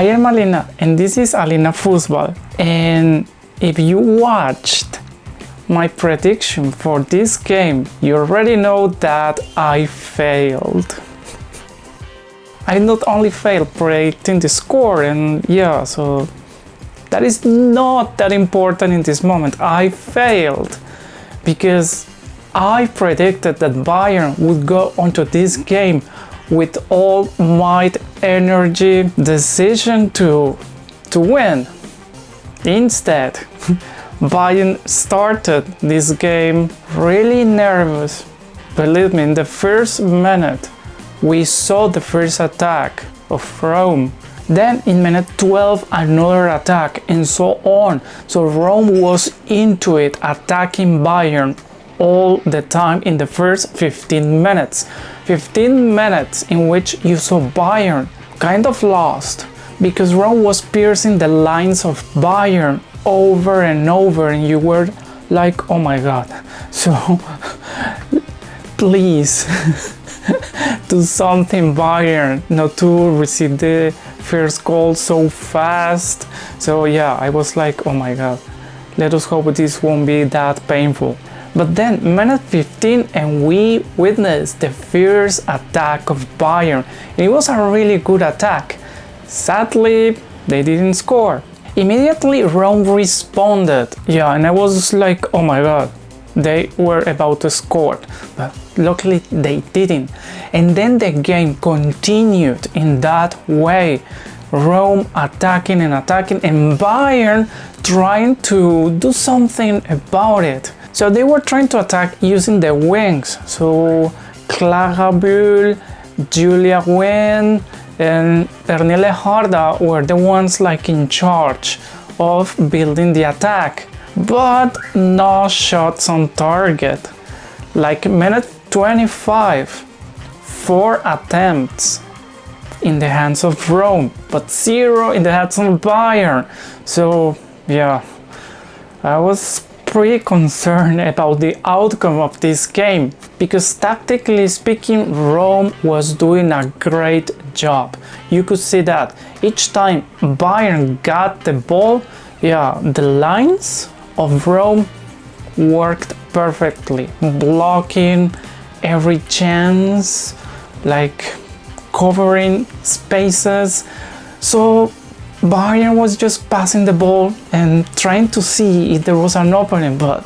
I am Alina and this is Alina Football, and if you watched my prediction for this game, you already know that I failed. I not only failed predicting the score, and yeah, so that is not that important in this moment. I failed because I predicted that Bayern would go onto this game with all might, energy, decision to win. Instead, Bayern started this game really nervous. Believe me, in the first minute we saw the first attack of Rome. Then in minute 12 another attack, and so on. So Rome was into it, attacking Bayern all the time in the first 15 minutes. 15 minutes in which you saw Bayern kind of lost because Rome was piercing the lines of Bayern over and over, and you were like, oh my god. So please do something, Bayern, not to receive the first goal so fast. So yeah, I was like, oh my god, let us hope this won't be that painful. But then minute 15 and we witnessed the first attack of Bayern. It was a really good attack. Sadly, they didn't score. Immediately Rome responded. Yeah, and I was like, oh my god, they were about to score. But luckily they didn't. And then the game continued in that way. Rome attacking and attacking, and Bayern trying to do something about it. So they were trying to attack using the wings. So Clara Bull, Julia Wen, and Pernille Harda were the ones like in charge of building the attack. But no shots on target. Like minute 25, 4 attempts in the hands of Rome, but 0 in the hands of Bayern. So yeah, I was pretty concerned about the outcome of this game, because tactically speaking Rome was doing a great job. You could see that each time Bayern got the ball, yeah, the lines of Rome worked perfectly, blocking every chance, like covering spaces. So Bayern was just passing the ball and trying to see if there was an opening, but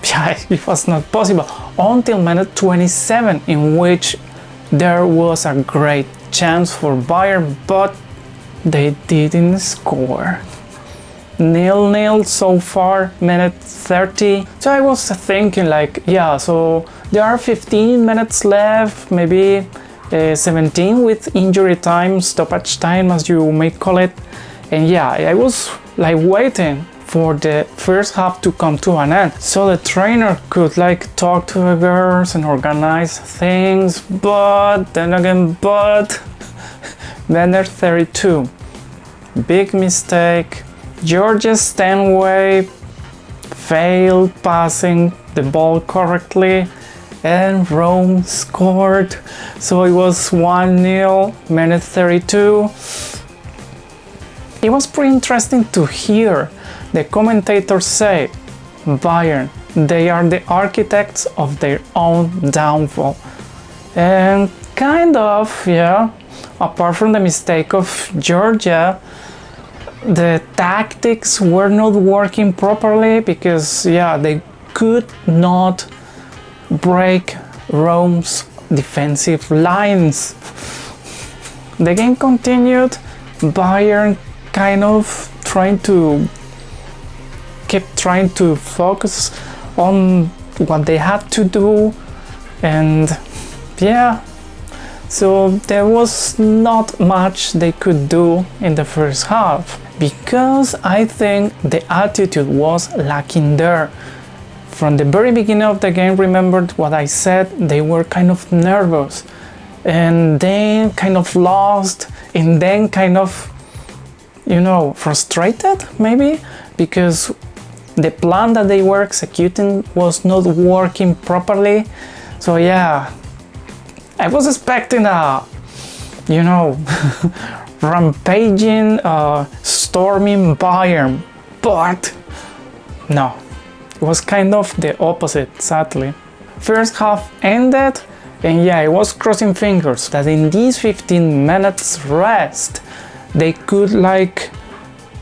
yeah, it was not possible until minute 27, in which there was a great chance for Bayern, but they didn't score. 0-0 so far, minute 30. So I was thinking like, yeah, so there are 15 minutes left, maybe 17 with injury time, stoppage time as you may call it. And yeah, I was like waiting for the first half to come to an end, so the trainer could like talk to the girls and organize things. But then again, minute 32, big mistake. Georgia Stanway failed passing the ball correctly, and Rome scored. So it was 1-0, minute 32. It was pretty interesting to hear the commentators say, Bayern, they are the architects of their own downfall. And kind of, yeah, apart from the mistake of Georgia, the tactics were not working properly because, yeah, they could not break Rome's defensive lines. The game continued. Bayern kind of kept trying to focus on what they had to do, and yeah, so there was not much they could do in the first half, because I think the attitude was lacking there. From the very beginning of the game, remembered what I said, they were kind of nervous, and then kind of lost, and then kind of, you know, frustrated maybe, because the plan that they were executing was not working properly. So yeah, I was expecting a, you know, rampaging, storming Bayern, but no, it was kind of the opposite, sadly. First half ended, and yeah, I was crossing fingers that in these 15 minutes rest, they could like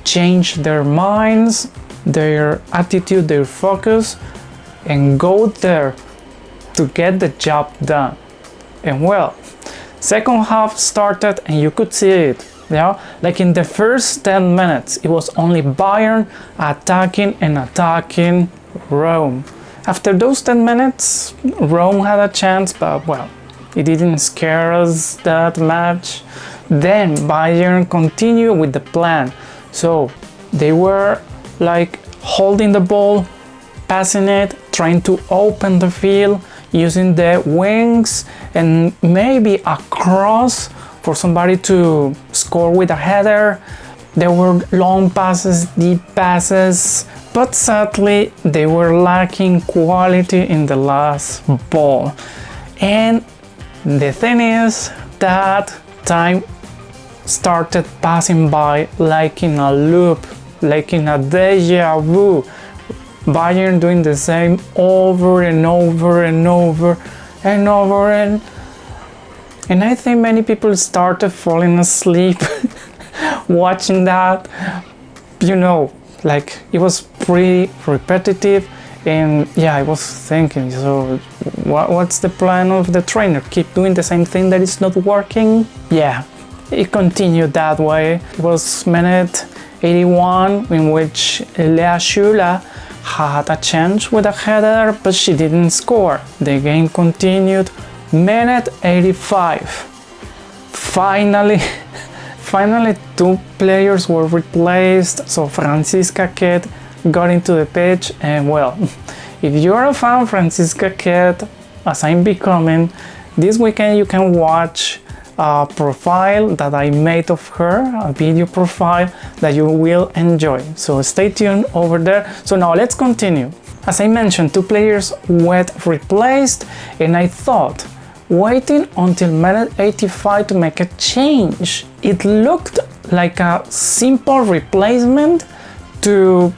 change their minds, their attitude, their focus, and go there to get the job done. And well, second half started and you could see it. Yeah, like in the first 10 minutes, it was only Bayern attacking and attacking Rome. After those 10 minutes, Rome had a chance, but well, it didn't scare us that much. Then Bayern continued with the plan. So they were like holding the ball, passing it, trying to open the field, using the wings and maybe a cross for somebody to score with a header. There were long passes, deep passes, but sadly they were lacking quality in the last ball. And the thing is that time started passing by like in a loop, like in a deja vu. Bayern doing the same over and over and over and over, and I think many people started falling asleep watching that. You know, like it was pretty repetitive, and yeah, I was thinking, so what's the plan of the trainer? Keep doing the same thing that is not working? Yeah, it continued that way. It was minute 81 in which Lea Schüler had a chance with a header, but she didn't score. The game continued. Minute 85. Finally, two players were replaced, so Franziska Kett got into the pitch, and well, if you're a fan of Franziska Kett, as I'm becoming, this weekend you can watch a profile that I made of her, a video profile that you will enjoy. So stay tuned over there. So now let's continue. As I mentioned, two players were replaced, and I thought waiting until minute 85 to make a change. It looked like a simple replacement to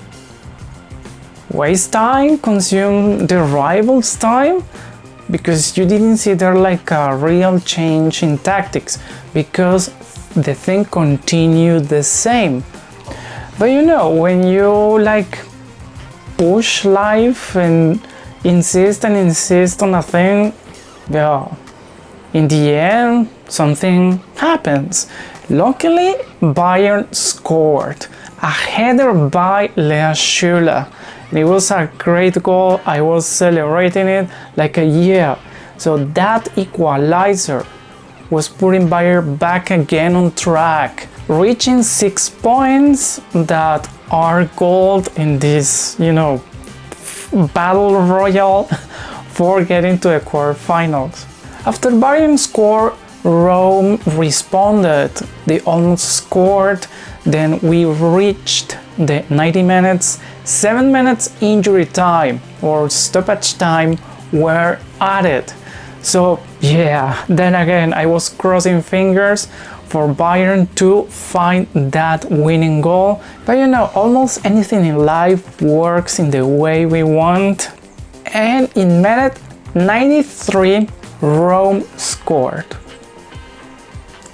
waste time, consume the rivals' time, because you didn't see there like a real change in tactics, because the thing continued the same. But you know, when you like push life and insist on a thing, yeah, in the end something happens. Luckily, Bayern scored a header by Lea Schüler. It was a great goal. I was celebrating it like a year. So that equalizer was putting Bayern back again on track, reaching 6 points that are gold in this, you know, battle royale for getting to the quarterfinals. After Bayern scored, Rome responded. They almost scored. Then we reached the 90 minutes. 7 minutes injury time or stoppage time were added. So yeah, then again I was crossing fingers for Bayern to find that winning goal. But you know, almost anything in life works in the way we want. And in minute 93, Rome scored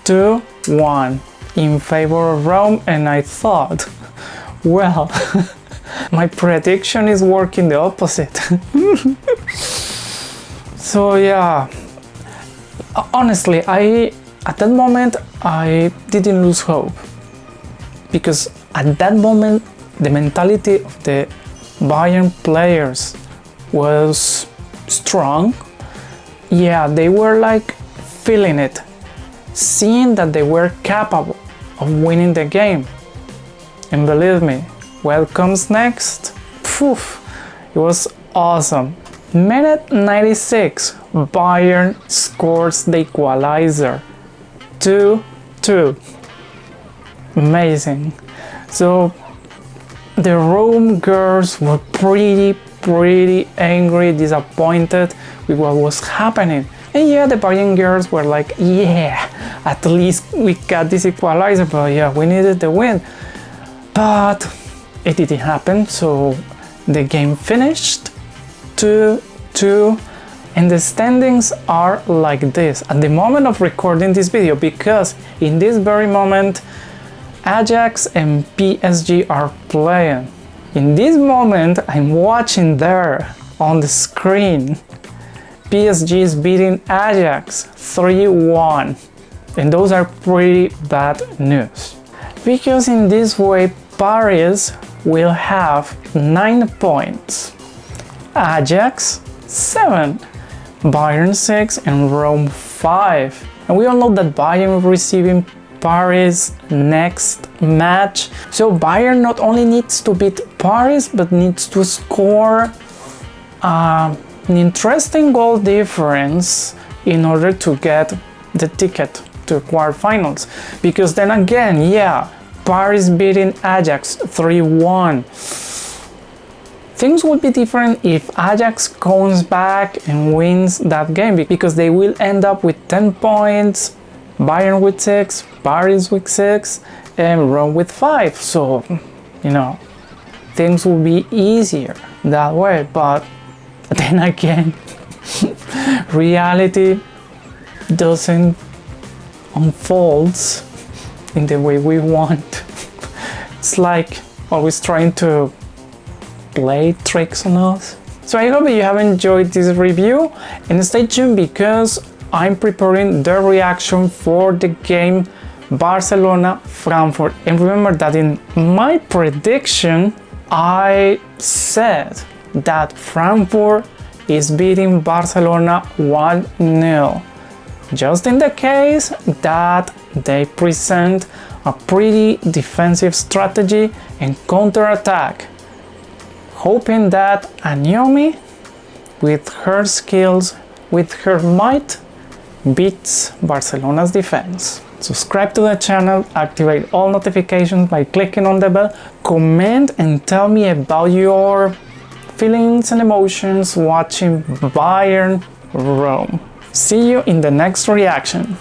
2-1 in favor of Rome, and I thought, well, my prediction is working the opposite. So yeah, honestly, at that moment I didn't lose hope, because at that moment the mentality of the Bayern players was strong. Yeah, they were like feeling it, seeing that they were capable of winning the game. And believe me, what comes next? Poof, it was awesome. Minute 96, Bayern scores the equalizer. 2-2. Amazing. So the Rome girls were pretty angry, disappointed with what was happening. And yeah, the Bayern girls were like, yeah, at least we got this equalizer, but yeah, we needed the win. But it didn't happen, so the game finished 2-2, and the standings are like this at the moment of recording this video, because in this very moment Ajax and PSG are playing. In this moment I'm watching there on the screen, PSG is beating Ajax 3-1, and those are pretty bad news, because in this way Paris will have 9 points, Ajax 7, Bayern 6, and Rome 5. And we all know that Bayern will be receiving Paris next match, so Bayern not only needs to beat Paris but needs to score an interesting goal difference in order to get the ticket to quarterfinals, because then again, yeah, Paris beating Ajax 3-1. Things would be different if Ajax comes back and wins that game, because they will end up with 10 points, Bayern with 6, Paris with 6, and Rome with 5. So, you know, things will be easier that way. But then again, reality doesn't unfold in the way we want. It's like always trying to play tricks on us. So I hope you have enjoyed this review, and stay tuned because I'm preparing the reaction for the game Barcelona-Frankfurt. And remember that in my prediction I said that Frankfurt is beating Barcelona 1-0, just in the case that they present a pretty defensive strategy and counter-attack, hoping that Anyomi, with her skills, with her might, beats Barcelona's defense. Subscribe to the channel, activate all notifications by clicking on the bell, comment and tell me about your feelings and emotions watching Bayern Rome. See you in the next reaction.